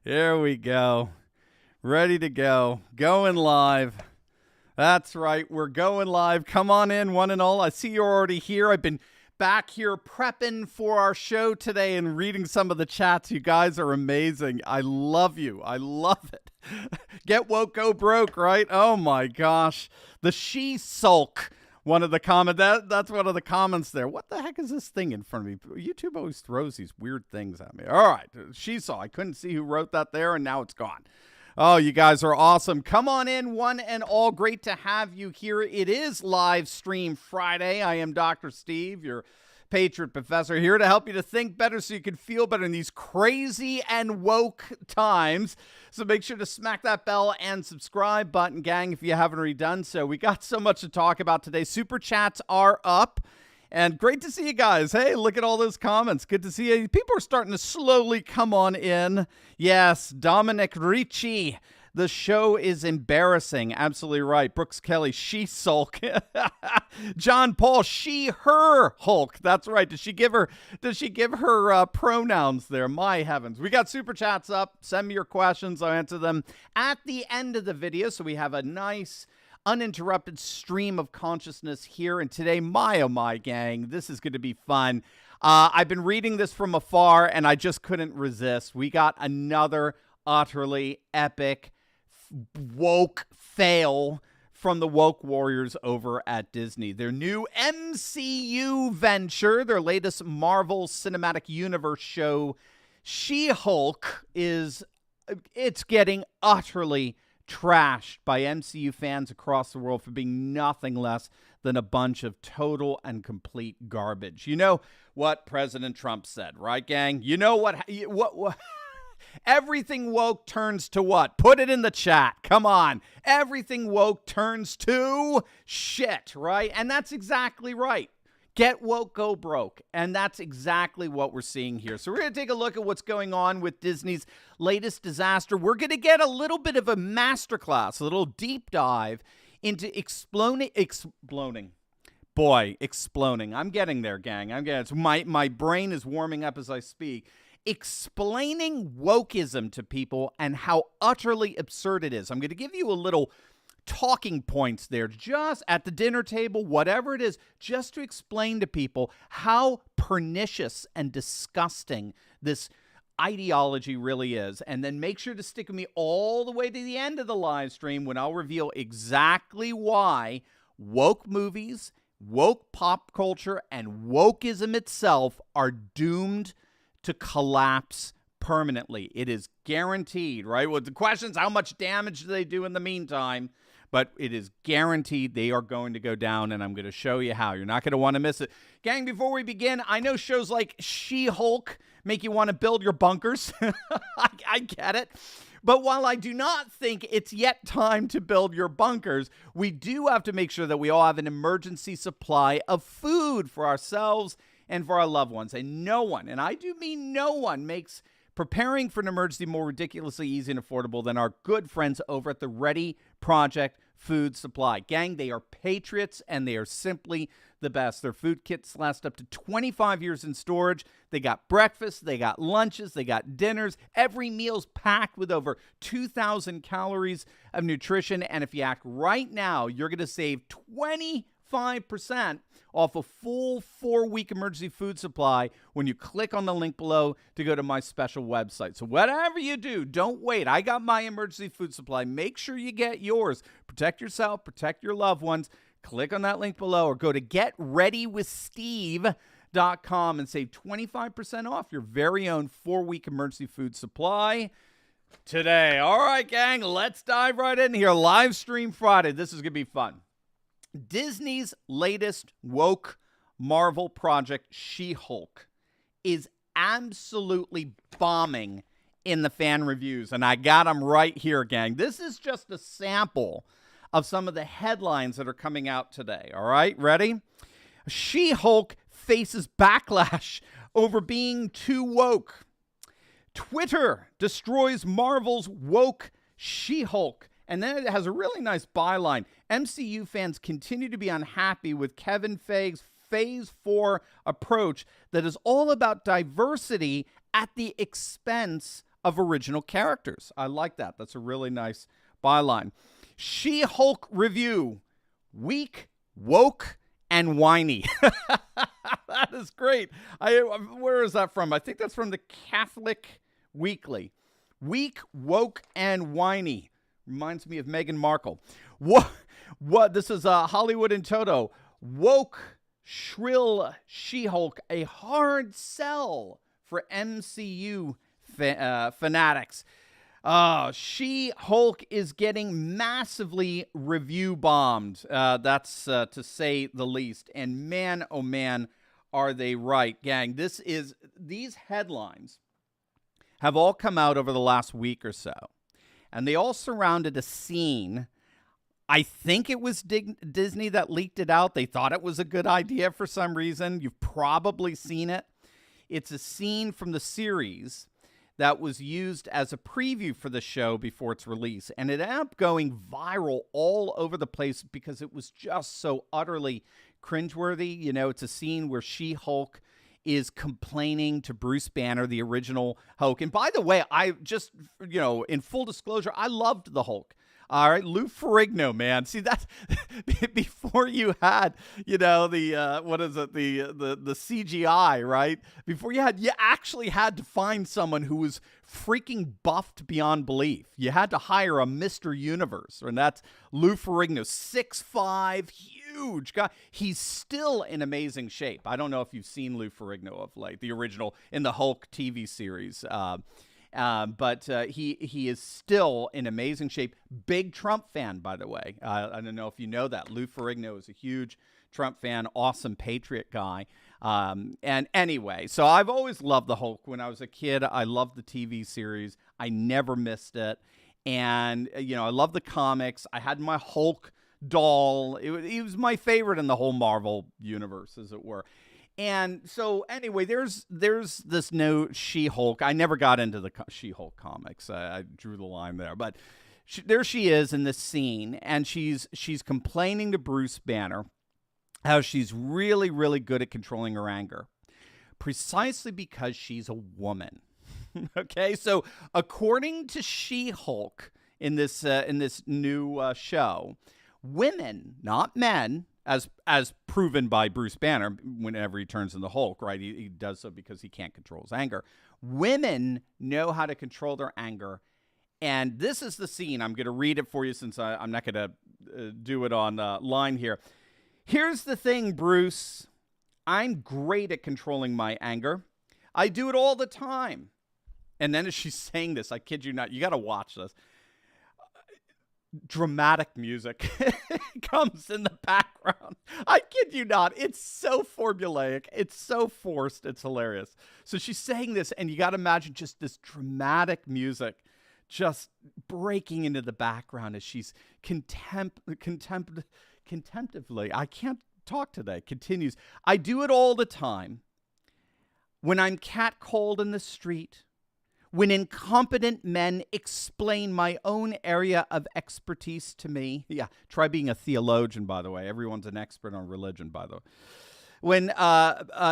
Here we go. Ready to go. Going live. That's right. We're going live. Come on in, one and all. I see you're already here. I've been back here prepping for our show today and reading some of the chats. You guys are amazing. I love you. I love it. Get woke, go broke, right? Oh my gosh. The she sulk. One of the that's one of the comments there. What the heck is this thing in front of me? YouTube always throws these weird things at me. All right. She saw. I couldn't see who wrote that there, and now it's gone. Oh, you guys are awesome. Come on in, one and all. Great to have you here. It is Live Stream Friday. I am Dr. Steve, your Patriot Professor, here to help you to think better so you can feel better in these crazy and woke times. So make sure to smack that bell and subscribe button, gang, if you haven't already done so. We got so much to talk about today. Super chats are up. And great to see you guys. Hey, look at all those comments. Good to see you. People are starting to slowly come on in. Yes, Dominic Ricci. The show is embarrassing. Absolutely right. Brooks Kelly, she sulk. John Paul, she, her Hulk. That's right. Does she give her pronouns there? My heavens. We got super chats up. Send me your questions. I'll answer them at the end of the video. So we have a nice uninterrupted stream of consciousness here. And today, my oh my gang, this is going to be fun. I've been reading this from afar and I just couldn't resist. We got another utterly epic woke fail from the woke warriors over at Disney. Their new MCU venture, their latest Marvel Cinematic Universe show, She-Hulk, it's getting utterly trashed by MCU fans across the world for being nothing less than a bunch of total and complete garbage. You know what President Trump said, right, gang? You know what everything woke turns to what? Put it in the chat. Come on. Everything woke turns to shit, right? And that's exactly right. Get woke, go broke. And that's exactly what we're seeing here. So we're going to take a look at what's going on with Disney's latest disaster. We're going to get a little bit of a masterclass, a little deep dive into exploding. I'm getting there, gang. I'm getting it. My brain is warming up as I speak. Explaining wokeism to people and how utterly absurd it is. I'm going to give you a little talking points there, just at the dinner table, whatever it is, just to explain to people how pernicious and disgusting this ideology really is. And then make sure to stick with me all the way to the end of the live stream when I'll reveal exactly why woke movies, woke pop culture, and wokeism itself are doomed to collapse permanently. It is guaranteed, right? Well, the question is, how much damage do they do in the meantime? But it is guaranteed they are going to go down, and I'm going to show you how. You're not going to want to miss it. Gang, before we begin, I know shows like She-Hulk make you want to build your bunkers. I get it. But while I do not think it's yet time to build your bunkers, we do have to make sure that we all have an emergency supply of food for ourselves and for our loved ones. And no one, and I do mean no one, makes preparing for an emergency more ridiculously easy and affordable than our good friends over at the Ready Project Food Supply. Gang, they are patriots, and they are simply the best. Their food kits last up to 25 years in storage. They got breakfast, they got lunches, they got dinners. Every meal's packed with over 2,000 calories of nutrition. And if you act right now, you're going to save 25% off a full 4-week emergency food supply when you click on the link below to go to my special website. So whatever you do, don't wait. I got my emergency food supply. Make sure you get yours. Protect yourself, protect your loved ones. Click on that link below or go to getreadywithsteve.com and save 25% off your very own 4-week emergency food supply today. All right, gang, let's dive right in here. Live stream Friday. This is going to be fun. Disney's latest woke Marvel project, She-Hulk, is absolutely bombing in the fan reviews. And I got them right here, gang. This is just a sample of some of the headlines that are coming out today. All right, ready? She-Hulk faces backlash over being too woke. Twitter destroys Marvel's woke She-Hulk. And then it has a really nice byline. MCU fans continue to be unhappy with Kevin Feige's Phase 4 approach that is all about diversity at the expense of original characters. I like that. That's a really nice byline. She-Hulk review. Weak, woke, and whiny. That is great. Where is that from? I think that's from the Catholic Weekly. Weak, woke, and whiny. Reminds me of Meghan Markle. What? This is Hollywood in Toto. Woke, shrill She-Hulk, a hard sell for MCU fanatics. She-Hulk is getting massively review bombed. That's to say the least. And man, oh man, are they right, gang. These headlines have all come out over the last week or so. And they all surrounded a scene. I think it was Disney that leaked it out. They thought it was a good idea for some reason. You've probably seen it. It's a scene from the series that was used as a preview for the show before its release. And it ended up going viral all over the place because it was just so utterly cringeworthy. You know, it's a scene where She-Hulk is complaining to Bruce Banner, the original Hulk. And by the way, I just, in full disclosure, I loved the Hulk. All right, Lou Ferrigno, man. See, that's before you had, the CGI, right? Before you actually had to find someone who was freaking buffed beyond belief. You had to hire a Mr. Universe, and that's Lou Ferrigno, 6'5", huge guy. He's still in amazing shape. I don't know if you've seen Lou Ferrigno of late, the original in the Hulk TV series. But he is still in amazing shape. Big Trump fan, by the way. I don't know if you know that. Lou Ferrigno is a huge Trump fan, awesome patriot guy. And anyway, so I've always loved the Hulk. When I was a kid, I loved the TV series. I never missed it. And, I love the comics. I had my Hulk doll. He was my favorite in the whole Marvel universe, as it were. And so anyway, there's this new She-Hulk. I never got into the She-Hulk comics. I drew the line there. But there she is in this scene, and she's complaining to Bruce Banner how she's really, really good at controlling her anger, precisely because she's a woman. Okay, so according to She-Hulk in this new show, women, not men, as proven by Bruce Banner whenever he turns into Hulk, right? He does so because he can't control his anger. Women know how to control their anger. And this is the scene. I'm going to read it for you since I'm not going to do it on line here. Here's the thing, Bruce. I'm great at controlling my anger. I do it all the time. And then as she's saying this, I kid you not, you got to watch this. Dramatic music comes in the background. I kid you not. It's so formulaic. It's so forced. It's hilarious. So she's saying this, and you got to imagine just this dramatic music just breaking into the background as she's contemptively, I can't talk today, continues. I do it all the time. When I'm catcalled in the street, when incompetent men explain my own area of expertise to me. Yeah, try being a theologian, by the way. Everyone's an expert on religion, by the way. When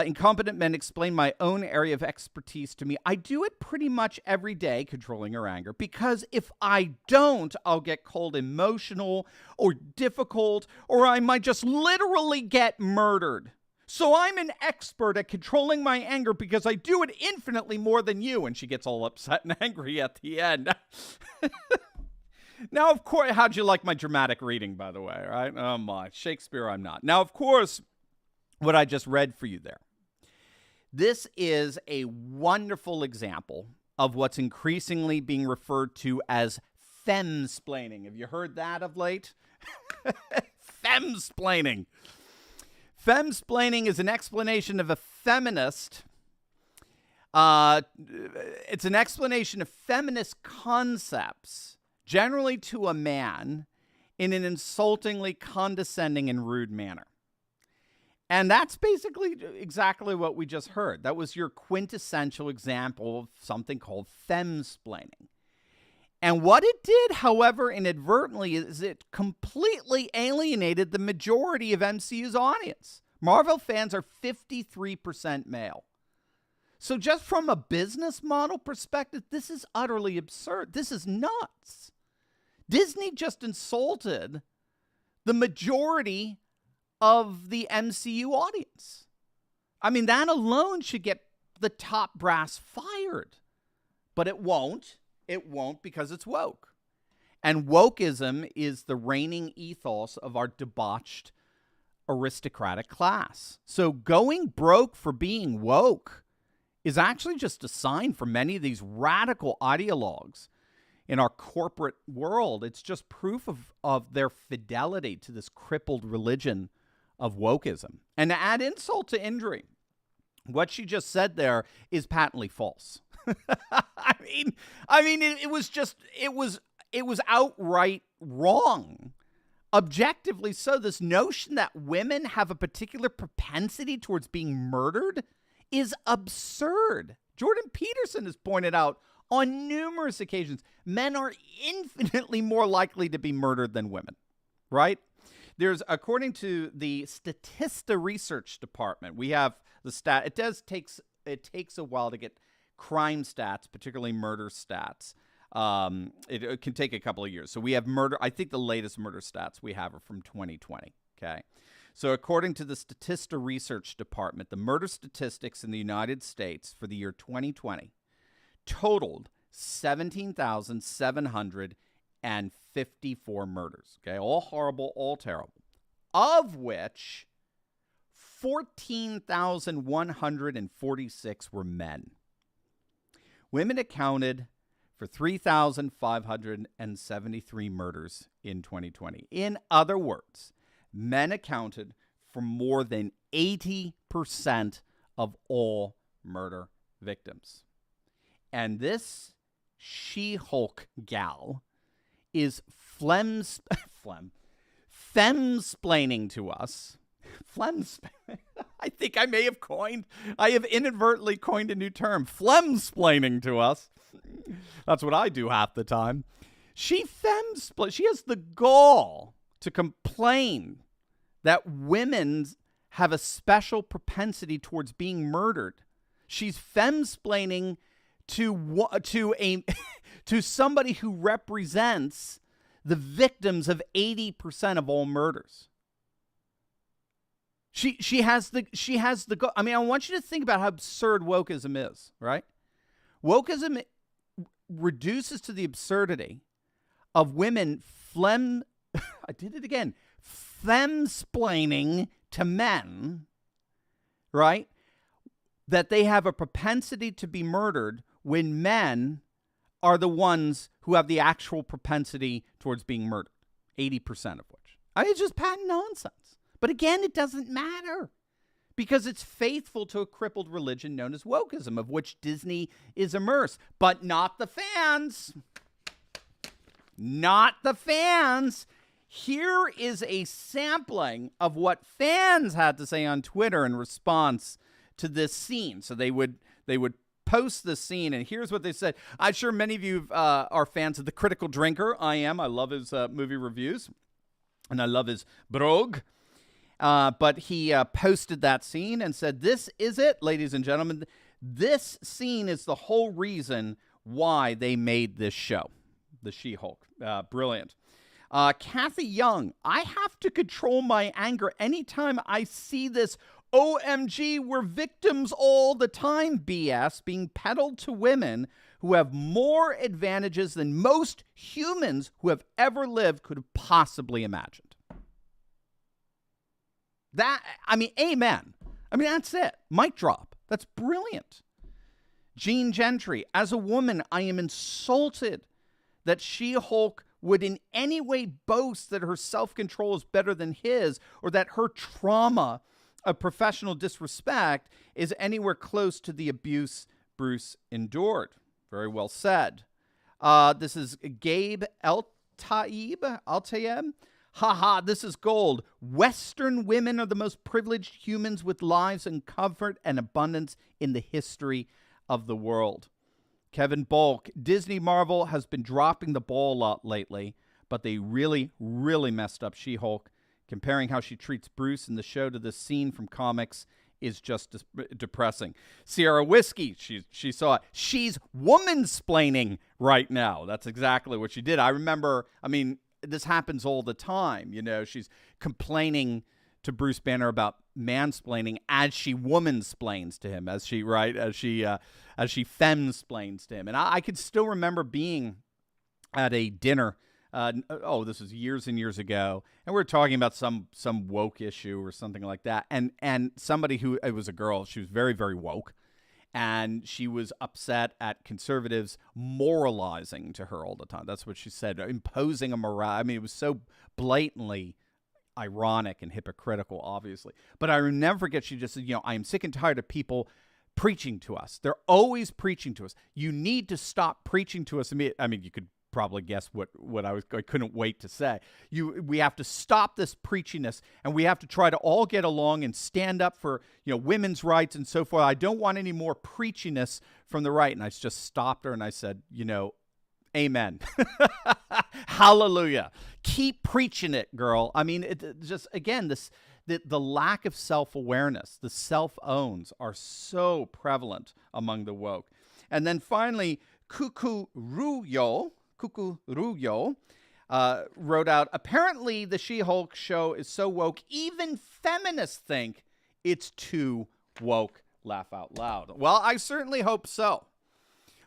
incompetent men explain my own area of expertise to me, I do it pretty much every day, controlling her anger, because if I don't, I'll get called emotional or difficult, or I might just literally get murdered. So I'm an expert at controlling my anger because I do it infinitely more than you. And she gets all upset and angry at the end. Now, of course, how'd you like my dramatic reading, by the way, right? Oh, my. Shakespeare, I'm not. Now, of course, what I just read for you there. This is a wonderful example of what's increasingly being referred to as femsplaining. Have you heard that of late? Femsplaining. Femsplaining is an explanation of a feminist. It's an explanation of feminist concepts, generally to a man, in an insultingly condescending and rude manner. And that's basically exactly what we just heard. That was your quintessential example of something called femsplaining. And what it did, however, inadvertently, is it completely alienated the majority of MCU's audience. Marvel fans are 53% male. So just from a business model perspective, this is utterly absurd. This is nuts. Disney just insulted the majority of the MCU audience. I mean, that alone should get the top brass fired. But it won't. It won't because it's woke. And wokeism is the reigning ethos of our debauched aristocratic class. So going broke for being woke is actually just a sign for many of these radical ideologues in our corporate world. It's just proof of their fidelity to this crippled religion of wokeism. And to add insult to injury, what she just said there is patently false. I mean, it was outright wrong. Objectively so. This notion that women have a particular propensity towards being murdered is absurd. Jordan Peterson has pointed out on numerous occasions, men are infinitely more likely to be murdered than women, right? There's, according to the Statista Research Department, we have the stat. It takes a while to get crime stats, particularly murder stats. It can take a couple of years. So we have murder. I think the latest murder stats we have are from 2020. Okay. So according to the Statista Research Department, the murder statistics in the United States for the year 2020 totaled 17,754 murders. Okay. All horrible, all terrible. Of which 14,146 were men. Women accounted for 3,573 murders in 2020. In other words, men accounted for more than 80% of all murder victims. And this She-Hulk gal is femsplaining to us. I think I have inadvertently coined a new term. Flemsplaining to us. That's what I do half the time. She has the gall to complain that women have a special propensity towards being murdered. She's femsplaining to somebody who represents the victims of 80% of all murders. She has the I mean, I want you to think about how absurd wokeism is, right? Wokeism reduces to the absurdity of women femsplaining to men, right? That they have a propensity to be murdered when men are the ones who have the actual propensity towards being murdered, 80% of which. I mean, it's just patent nonsense. But again, it doesn't matter because it's faithful to a crippled religion known as wokeism, of which Disney is immersed. But not the fans. Not the fans. Here is a sampling of what fans had to say on Twitter in response to this scene. So they would post this scene, and here's what they said. I'm sure many of you are fans of The Critical Drinker. I am. I love his movie reviews, and I love his blog. But he posted that scene and said, "This is it, ladies and gentlemen. This scene is the whole reason why they made this show, the She-Hulk." Brilliant. Kathy Young, "I have to control my anger anytime I see this OMG, we're victims all the time BS being peddled to women who have more advantages than most humans who have ever lived could have possibly imagined." Amen. That's it. Mic drop. That's brilliant. Jean Gentry, "As a woman, I am insulted that She-Hulk would in any way boast that her self-control is better than his, or that her trauma of professional disrespect is anywhere close to the abuse Bruce endured." Very well said. This is Gabe Altayeb. "Haha, this is gold. Western women are the most privileged humans with lives and comfort and abundance in the history of the world." Kevin Bulk, "Disney Marvel has been dropping the ball a lot lately, but they really, really messed up She-Hulk. Comparing how she treats Bruce in the show to this scene from comics is just depressing. Sierra Whiskey, she saw it. She's woman-splaining right now. That's exactly what she did. I remember, I mean, this happens all the time. You know, she's complaining to Bruce Banner about mansplaining as she woman-splains to him, as she femme-splains to him. And I could still remember being at a dinner. This was years and years ago, and we were talking about some woke issue or something like that. And somebody who, it was a girl, she was very, very woke, and she was upset at conservatives moralizing to her all the time. That's what she said, imposing a morale. I mean, it was so blatantly ironic and hypocritical, obviously. But I will never forget, she just said, you know, I am sick and tired of people preaching to us. They're always preaching to us. You need to stop preaching to us. I mean, you could probably guess what I couldn't wait to say. We have to stop this preachiness, and we have to try to all get along and stand up for, you know, women's rights and so forth. I don't want any more preachiness from the right. And I just stopped her and I said, you know, amen. Hallelujah. Keep preaching it, girl. I mean, it just, again, the lack of self-awareness, the self-owns are so prevalent among the woke. And then finally, Kukuruyo wrote out, apparently the She-Hulk show is so woke, even feminists think it's too woke. Laugh out loud. Well, I certainly hope so.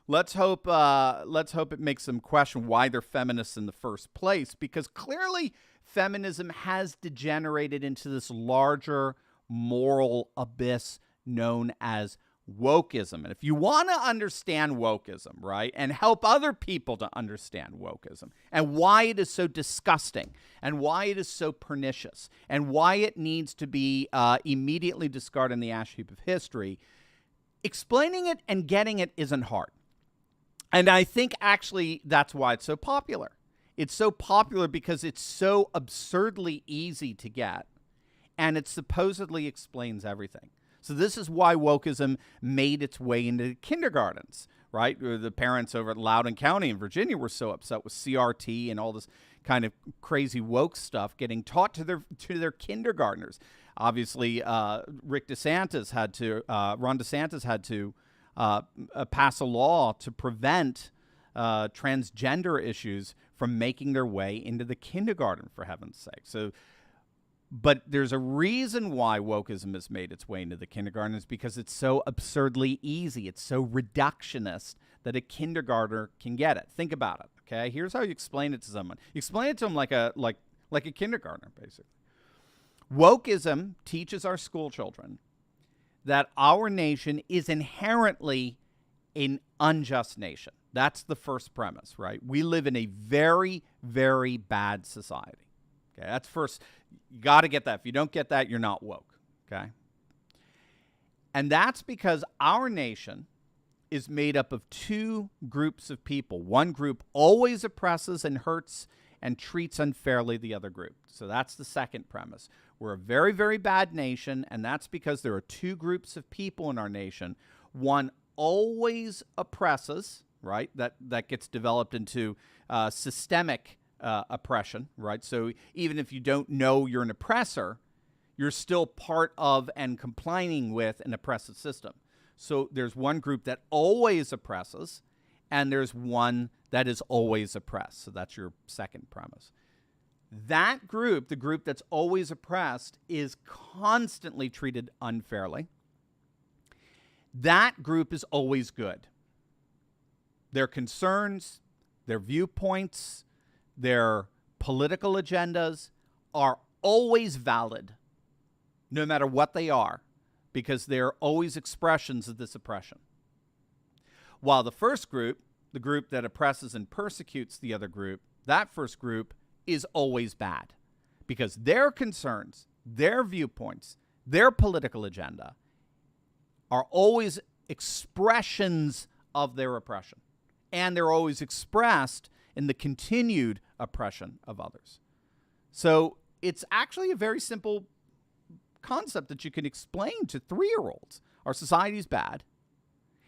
Let's hope it makes them question why they're feminists in the first place, because clearly feminism has degenerated into this larger moral abyss known as wokeism. And if you want to understand wokeism, right, and help other people to understand wokeism and why it is so disgusting and why it is so pernicious and why it needs to be immediately discarded in the ash heap of history, explaining it and getting it isn't hard. And I think actually that's why it's so popular. It's so popular because it's so absurdly easy to get, and it supposedly explains everything. So this is why wokeism made its way into kindergartens, right? The parents over at Loudoun County in Virginia were so upset with CRT and all this kind of crazy woke stuff getting taught to their kindergartners. Obviously, Ron DeSantis had to pass a law to prevent transgender issues from making their way into the kindergarten, for heaven's sake. So, but there's a reason why wokeism has made its way into the kindergarten, is because it's so absurdly easy. It's so reductionist that a kindergartner can get it. Think about it, okay? Here's how you explain it to someone. You explain it to them like a kindergartner, basically. Wokeism teaches our school children that our nation is inherently an unjust nation. That's the first premise, right? We live in a very, very bad society. Okay, that's first. You got to get that. If you don't get that, you're not woke, okay? And that's because our nation is made up of two groups of people. One group always oppresses and hurts and treats unfairly the other group. So that's the second premise. We're a very, very bad nation, and that's because there are two groups of people in our nation. One always oppresses, right? That gets developed into systemic oppression, right? So even if you don't know you're an oppressor, you're still part of and complying with an oppressive system. So there's one group that always oppresses, and there's one that is always oppressed. So that's your second premise. That group, the group that's always oppressed, is constantly treated unfairly. That group is always good. Their concerns, their viewpoints, their political agendas are always valid, no matter what they are, because they're always expressions of this oppression. While the first group, the group that oppresses and persecutes the other group, that first group is always bad, because their concerns, their viewpoints, their political agenda are always expressions of their oppression. And they're always expressed in the continued oppression of others. So it's actually a very simple concept that you can explain to 3-year-olds. Our society's bad.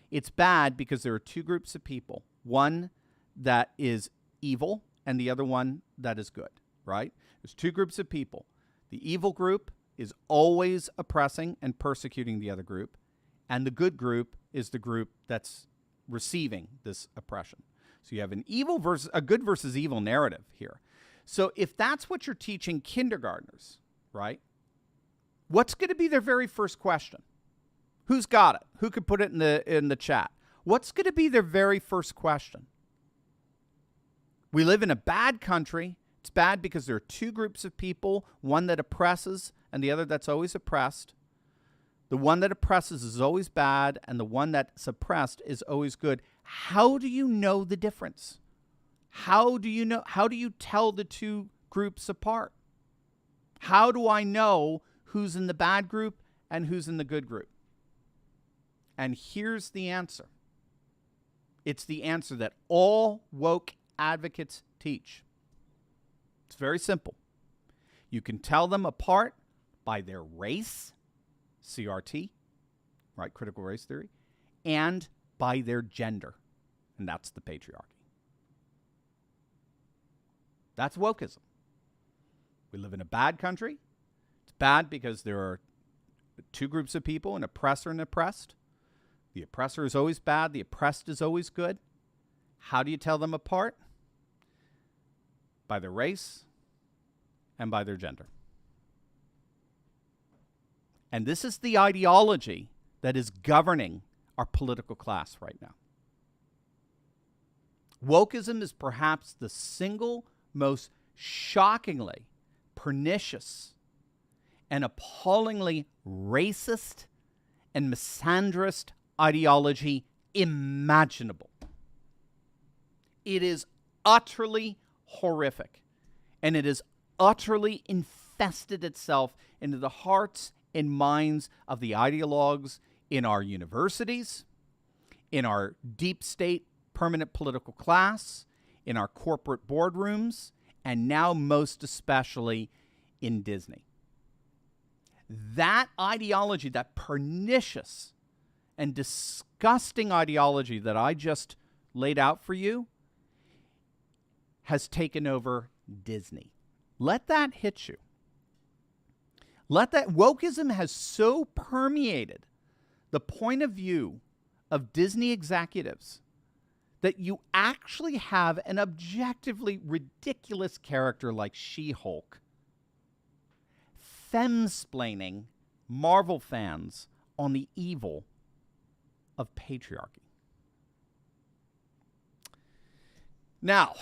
It's bad because there are two groups of people, one that is evil and the other one that is good, right? There's two groups of people. The evil group is always oppressing and persecuting the other group, and the good group is the group that's receiving this oppression. So you have a good versus evil narrative here. So if that's what you're teaching kindergartners, right, what's going to be their very first question? Who's got it? Who could put it in the chat? What's going to be their very first question? We live in a bad country. It's bad because there are two groups of people, one that oppresses and the other that's always oppressed. The one that oppresses is always bad, and the one that's oppressed is always good. How do you know the difference? How do you tell the two groups apart? How do I know who's in the bad group and who's in the good group? And here's the answer. It's the answer that all woke advocates teach. It's very simple. You can tell them apart by their race, CRT, right, critical race theory, and by their gender, and that's the patriarchy. That's wokeism. We live in a bad country. It's bad because there are two groups of people, an oppressor and oppressed. The oppressor is always bad. The oppressed is always good. How do you tell them apart? By their race and by their gender. And this is the ideology that is governing our political class right now. Wokeism is perhaps the single most shockingly pernicious and appallingly racist and misandrist ideology imaginable. It is utterly horrific, and it has utterly infested itself into the hearts and minds of the ideologues in our universities, in our deep state permanent political class, in our corporate boardrooms, and now most especially in Disney. That ideology, that pernicious and disgusting ideology that I just laid out for you, has taken over Disney. Let that hit you. Wokeism has so permeated the point of view of Disney executives that you actually have an objectively ridiculous character like She-Hulk femsplaining Marvel fans on the evil of patriarchy. Now,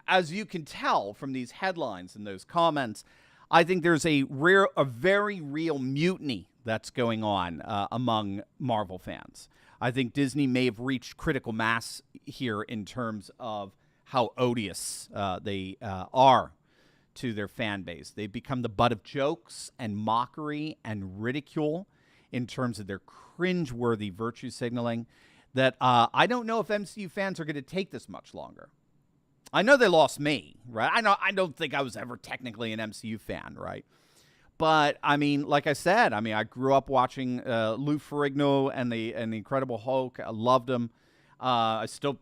as you can tell from these headlines and those comments, I think there's a very real mutiny that's going on among Marvel fans. I think Disney may have reached critical mass here in terms of how odious they are to their fan base. They've become the butt of jokes and mockery and ridicule in terms of their cringeworthy virtue signaling that I don't know if MCU fans are going to take this much longer. I know they lost me, right? I don't think I was ever technically an MCU fan, right? But, I mean, like I said, I grew up watching Lou Ferrigno and the Incredible Hulk. I loved him. I still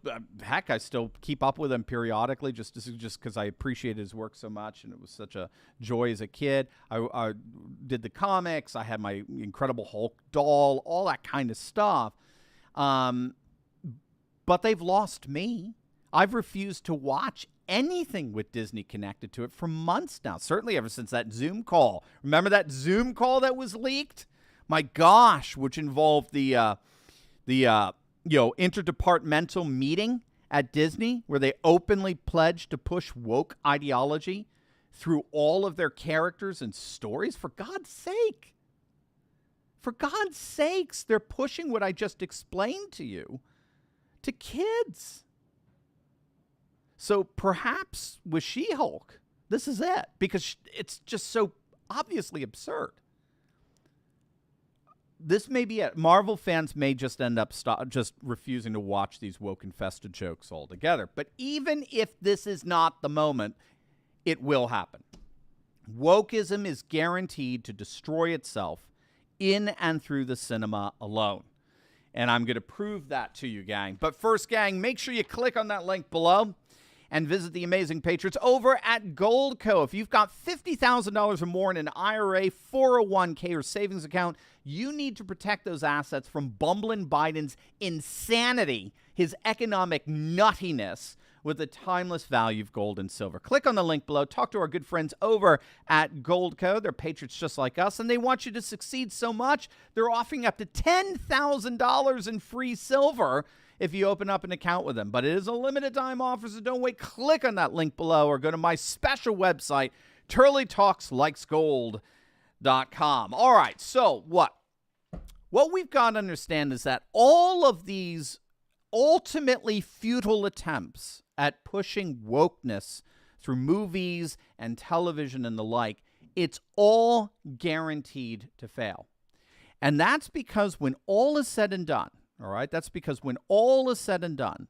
keep up with him periodically just because I appreciated his work so much, and it was such a joy as a kid. I did the comics. I had my Incredible Hulk doll, all that kind of stuff. But they've lost me. I've refused to watch anything with Disney connected to it for months now, certainly ever since that Zoom call. Remember that Zoom call that was leaked? My gosh, which involved the interdepartmental meeting at Disney where they openly pledged to push woke ideology through all of their characters and stories. For God's sake. For God's sakes, they're pushing what I just explained to you to kids. So perhaps with She-Hulk, this is it, because it's just so obviously absurd. This may be it. Marvel fans may just end up just refusing to watch these woke-infested jokes altogether. But even if this is not the moment, it will happen. Wokeism is guaranteed to destroy itself in and through the cinema alone. And I'm going to prove that to you, gang. But first, gang, make sure you click on that link below. and visit the amazing patrons over at Goldco. If you've got $50,000 or more in an IRA, 401k, or savings account, you need to protect those assets from bumbling Biden's insanity, his economic nuttiness, with the timeless value of gold and silver. Click on the link below. Talk to our good friends over at Goldco. They're patriots just like us, and they want you to succeed so much, they're offering up to $10,000 in free silver if you open up an account with them. But it is a limited time offer, so don't wait. Click on that link below or go to my special website, turleytalkslikesgold.com. All right, so what we've got to understand is that all of these ultimately futile attempts at pushing wokeness through movies and television and the like, it's all guaranteed to fail. And that's because when all is said and done, all right, that's because when all is said and done,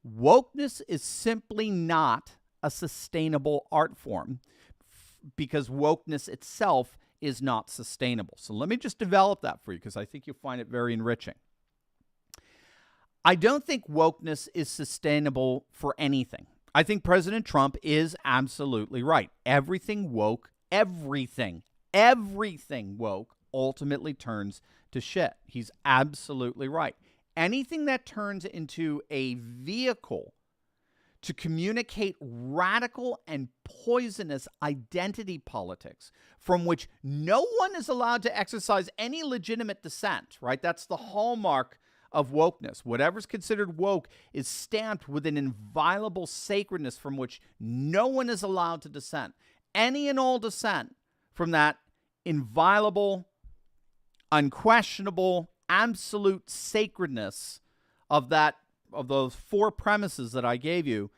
wokeness is simply not a sustainable art form because wokeness itself is not sustainable. So let me just develop that for you because I think you'll find it very enriching. I don't think wokeness is sustainable for anything. I think President Trump is absolutely right. Everything woke ultimately turns to shit. He's absolutely right. Anything that turns into a vehicle to communicate radical and poisonous identity politics from which no one is allowed to exercise any legitimate dissent, right? That's the hallmark of wokeness. Whatever's considered woke is stamped with an inviolable sacredness from which no one is allowed to dissent. Any and all dissent from that inviolable, unquestionable, absolute sacredness of those four premises that I gave you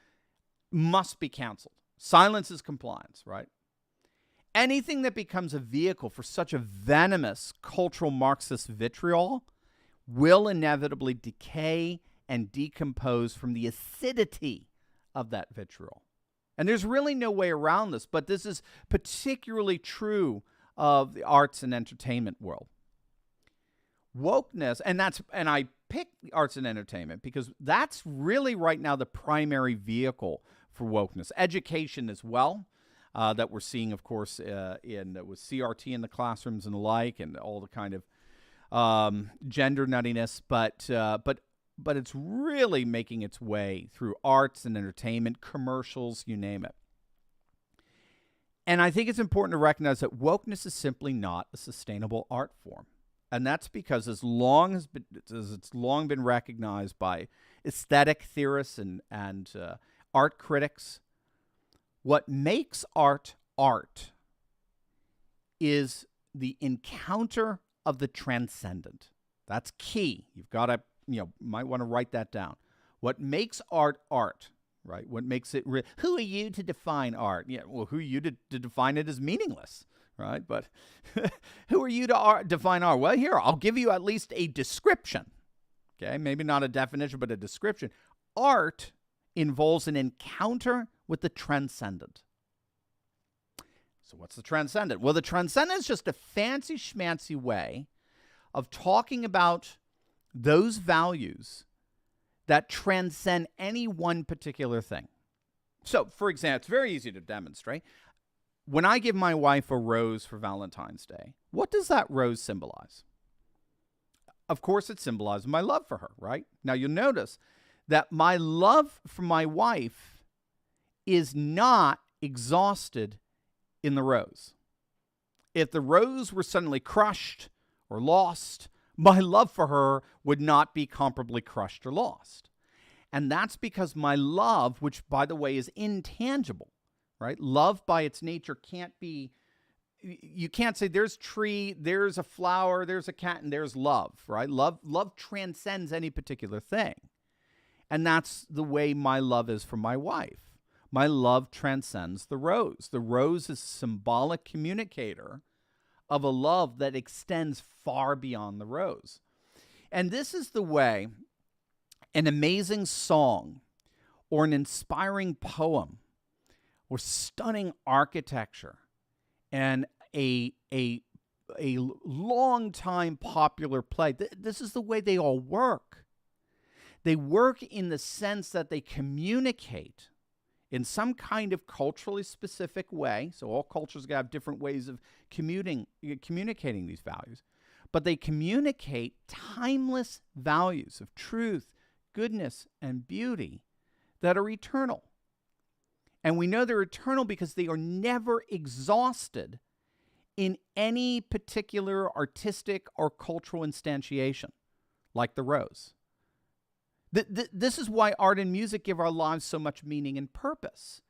must be canceled. Silence is compliance, right? Anything that becomes a vehicle for such a venomous cultural Marxist vitriol will inevitably decay and decompose from the acidity of that vitriol. And there's really no way around this, but this is particularly true of the arts and entertainment world. Wokeness, and I picked the arts and entertainment because that's really right now the primary vehicle for wokeness. Education as well, that we're seeing, of course, with CRT in the classrooms and the like, and all the kind of gender nuttiness, but it's really making its way through arts and entertainment, commercials, you name it. And I think it's important to recognize that wokeness is simply not a sustainable art form. And that's because as it's long been recognized by aesthetic theorists and art critics, what makes art art is the encounter of the transcendent. That's key. You've got to, might want to write that down. What makes art art, right? What makes it real? Who are you to define art? Yeah, well, who are you to define it as meaningless, right? But who are you to define art? Well, here, I'll give you at least a description. Okay, maybe not a definition, but a description. Art involves an encounter with the transcendent. So what's the transcendent? Well, the transcendent is just a fancy schmancy way of talking about those values that transcend any one particular thing. So, for example, it's very easy to demonstrate. When I give my wife a rose for Valentine's Day, what does that rose symbolize? Of course, it symbolizes my love for her, right? Now, you'll notice that my love for my wife is not exhausted in the rose. If the rose were suddenly crushed or lost, my love for her would not be comparably crushed or lost. And that's because my love, which, by the way, is intangible, right? Love by its nature can't be, you can't say there's a tree, there's a flower, there's a cat, and there's love, right? Love transcends any particular thing. And that's the way my love is for my wife. My love transcends the rose. The rose is a symbolic communicator of a love that extends far beyond the rose. And this is the way an amazing song or an inspiring poem or stunning architecture and a long-time popular play, this is the way they all work. They work in the sense that they communicate in some kind of culturally specific way. So all cultures have different ways of communicating these values. But they communicate timeless values of truth, goodness, and beauty that are eternal. And we know they're eternal because they are never exhausted in any particular artistic or cultural instantiation, like the rose. This is why art and music give our lives so much meaning and purpose.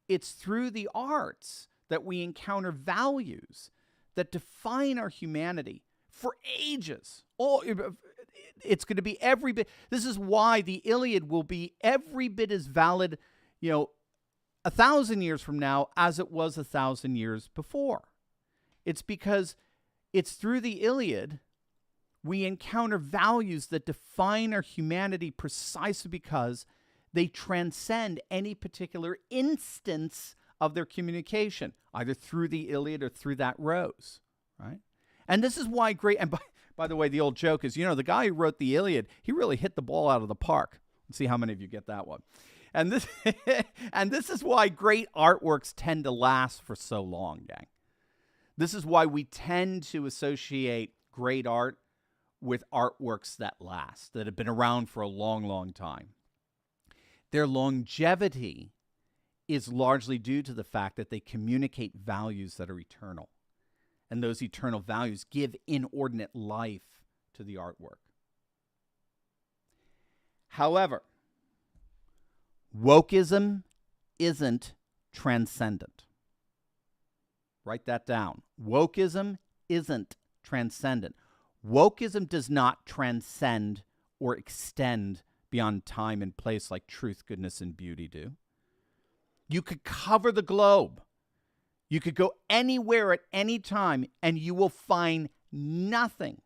It's through the arts that we encounter values that define our humanity for ages. It's going to be every bit. This is why the Iliad will be every bit as valid, 1,000 years from now as it was 1,000 years before. It's because it's through the Iliad we encounter values that define our humanity precisely because they transcend any particular instance of their communication, either through the Iliad or through that rose, right? And this is why and by the way, the old joke is, the guy who wrote the Iliad, he really hit the ball out of the park. Let's see how many of you get that one. And this and this is why great artworks tend to last for so long, gang. This is why we tend to associate great art with artworks that last, that have been around for a long, long time. Their longevity is largely due to the fact that they communicate values that are eternal. And those eternal values give inordinate life to the artwork. However, wokeism isn't transcendent. Write that down. Wokeism isn't transcendent. Wokeism does not transcend or extend beyond time and place like truth, goodness, and beauty do. You could cover the globe. You could go anywhere at any time, and you will find nothing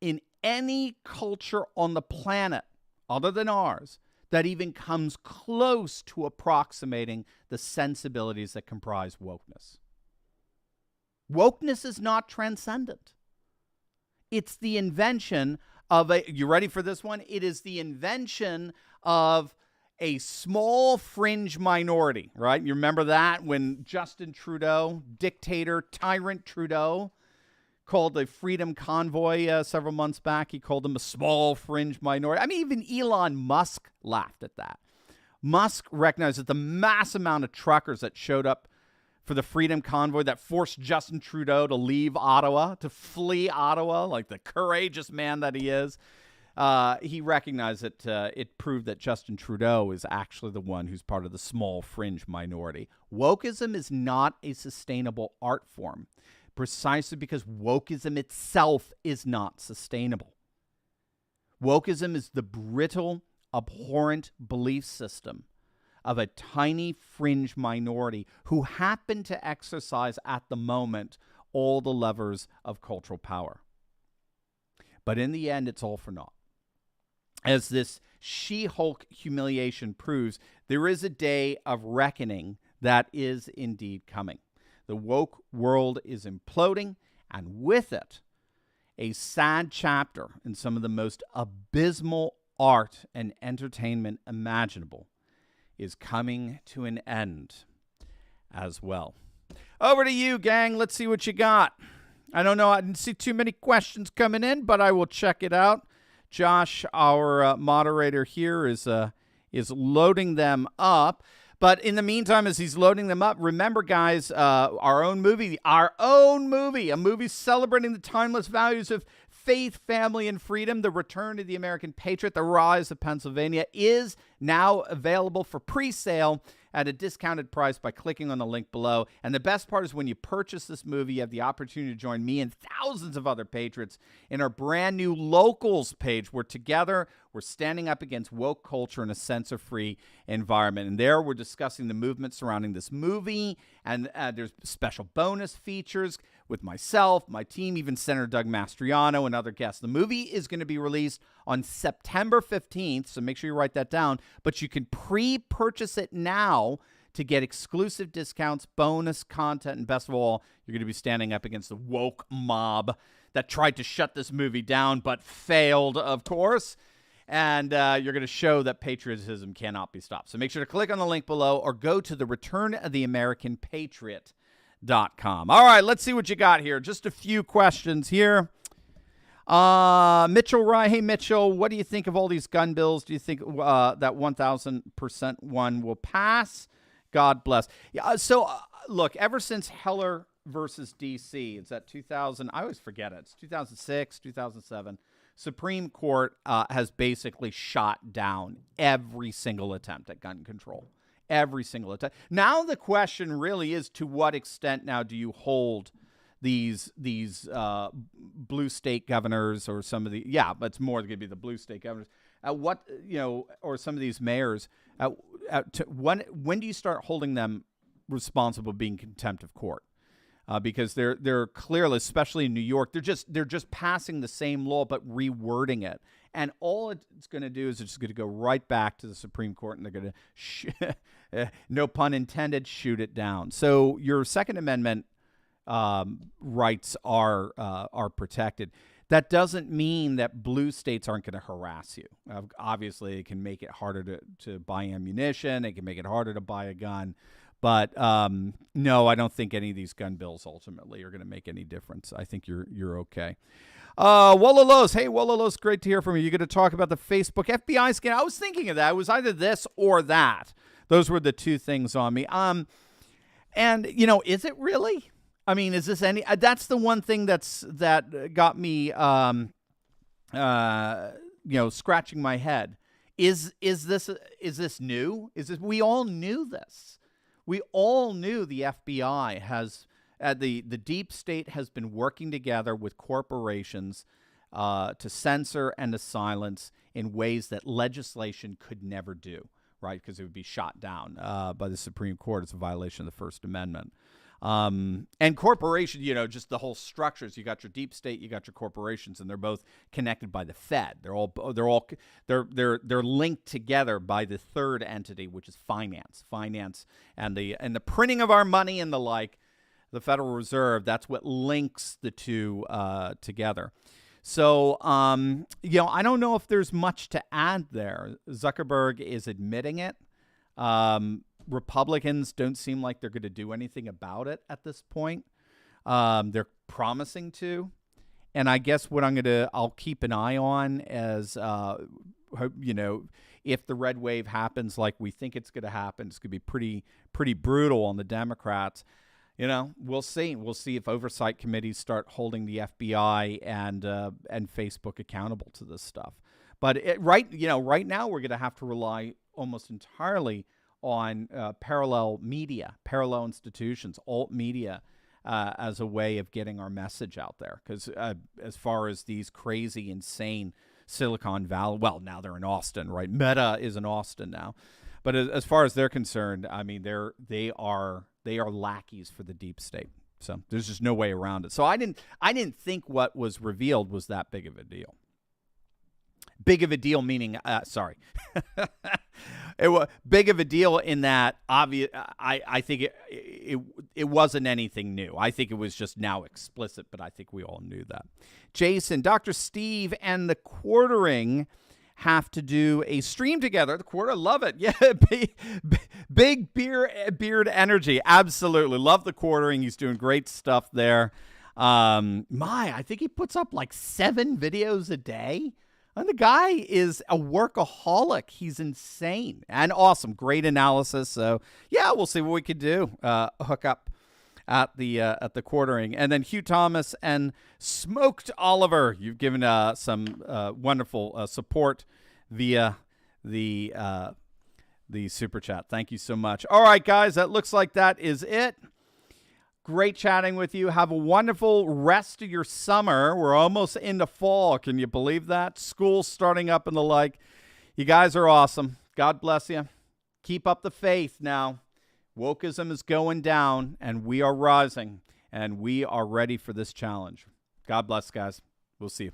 in any culture on the planet other than ours that even comes close to approximating the sensibilities that comprise wokeness. Wokeness is not transcendent. It's the invention of you ready for this one? It is the invention of a small fringe minority, right? You remember that when Justin Trudeau, dictator, tyrant Trudeau, called the Freedom Convoy several months back, he called them a small fringe minority. I mean, even Elon Musk laughed at that. Musk recognized that the mass amount of truckers that showed up for the Freedom Convoy that forced Justin Trudeau to leave Ottawa, to flee Ottawa, like the courageous man that he is. He recognized that it proved that Justin Trudeau is actually the one who's part of the small fringe minority. Wokeism is not a sustainable art form, precisely because wokeism itself is not sustainable. Wokeism is the brittle, abhorrent belief system of a tiny fringe minority who happen to exercise at the moment all the levers of cultural power. But in the end, it's all for naught. As this She-Hulk humiliation proves, there is a day of reckoning that is indeed coming. The woke world is imploding, and with it, a sad chapter in some of the most abysmal art and entertainment imaginable is coming to an end as well. Over to you, gang. Let's see what you got. I don't know. I didn't see too many questions coming in, but I will check it out. Josh, our moderator here, is loading them up. But in the meantime, as he's loading them up, remember, guys, our own movie, a movie celebrating the timeless values of faith, family, and freedom, The Return of the American Patriot, The Rise of Pennsylvania, is now available for pre-sale at a discounted price by clicking on the link below. And the best part is when you purchase this movie, you have the opportunity to join me and thousands of other patriots in our brand new Locals page, where together we're standing up against woke culture in a censor-free environment. And there we're discussing the movement surrounding this movie, and there's special bonus features with myself, my team, even Senator Doug Mastriano and other guests. The movie is going to be released on September 15th, so make sure you write that down. But you can pre-purchase it now to get exclusive discounts, bonus content, and best of all, you're going to be standing up against the woke mob that tried to shut this movie down but failed, of course. And you're going to show that patriotism cannot be stopped. So make sure to click on the link below or go to the returnoftheamericanpatriot.com. All right, let's see what you got here. Just a few questions here. Mitchell Rye. Hey, Mitchell, what do you think of all these gun bills? Do you think that 1,000% one will pass? God bless. Yeah. So, look, ever since Heller versus D.C., it's at 2000. I always forget it. It's 2006, 2007. Supreme Court has basically shot down every single attempt at gun control. Every single attempt. Now the question really is, to what extent now do you hold these blue state governors, or some of the, but it's more going to be the blue state governors, or some of these mayors, when do you start holding them responsible for being contempt of court? Because they're clearly, especially in New York, they're just passing the same law but rewording it, and all it's going to do is it's just going to go right back to the Supreme Court, and they're going to, no pun intended, shoot it down. So your Second Amendment rights are protected. That doesn't mean that blue states aren't going to harass you. Obviously, it can make it harder to buy ammunition. It can make it harder to buy a gun. But no, I don't think any of these gun bills ultimately are going to make any difference. I think you're okay. Wolalos. Hey, Wolalos, great to hear from you. You're going to talk about the Facebook FBI scan. I was thinking of that. It was either this or that. Those were the two things on me. And, is it really? I mean, is this any? That's the one thing that got me, scratching my head. Is this new? We all knew this. We all knew the FBI has, the deep state has been working together with corporations to censor and to silence in ways that legislation could never do, right? Because it would be shot down by the Supreme Court. It's a violation of the First Amendment. And corporations, just the whole structures. You got your deep state, you got your corporations, and they're both connected by the Fed. They're linked together by the third entity, which is finance, and the printing of our money and the like. The Federal Reserve. That's what links the two together. So, I don't know if there's much to add there. Zuckerberg is admitting it. Republicans don't seem like they're going to do anything about it at this point. They're promising to. And I guess what I'll keep an eye on as, if the red wave happens like we think it's going to happen, it's going to be pretty brutal on the Democrats. We'll see. We'll see if oversight committees start holding the FBI and Facebook accountable to this stuff. But right now we're going to have to rely almost entirely on parallel media, parallel institutions, alt media, as a way of getting our message out there. Because as far as these crazy, insane Silicon Valley, well, now they're in Austin, right? Meta is in Austin now. But as far as they're concerned, I mean, they are lackeys for the deep state. So there's just no way around it. So I didn't think what was revealed was that big of a deal. Big of a deal meaning, it was big of a deal in that I think it wasn't anything new. I think it was just now explicit, but I think we all knew that. Jason, Dr. Steve, and the Quartering have to do a stream together. The Quarter, love it. Yeah, big beard energy. Absolutely. Love the Quartering. He's doing great stuff there. I think he puts up like 7 videos a day. And the guy is a workaholic. He's insane and awesome. Great analysis. So yeah, we'll see what we could do. Hook up at the Quartering, and then Hugh Thomas and Smoked Oliver. You've given some wonderful support via the super chat. Thank you so much. All right, guys, that looks like that is it. Great chatting with you. Have a wonderful rest of your summer. We're almost into fall. Can you believe that? School's starting up and the like. You guys are awesome. God bless you. Keep up the faith now. Wokeism is going down, and we are rising, and we are ready for this challenge. God bless, guys. We'll see you.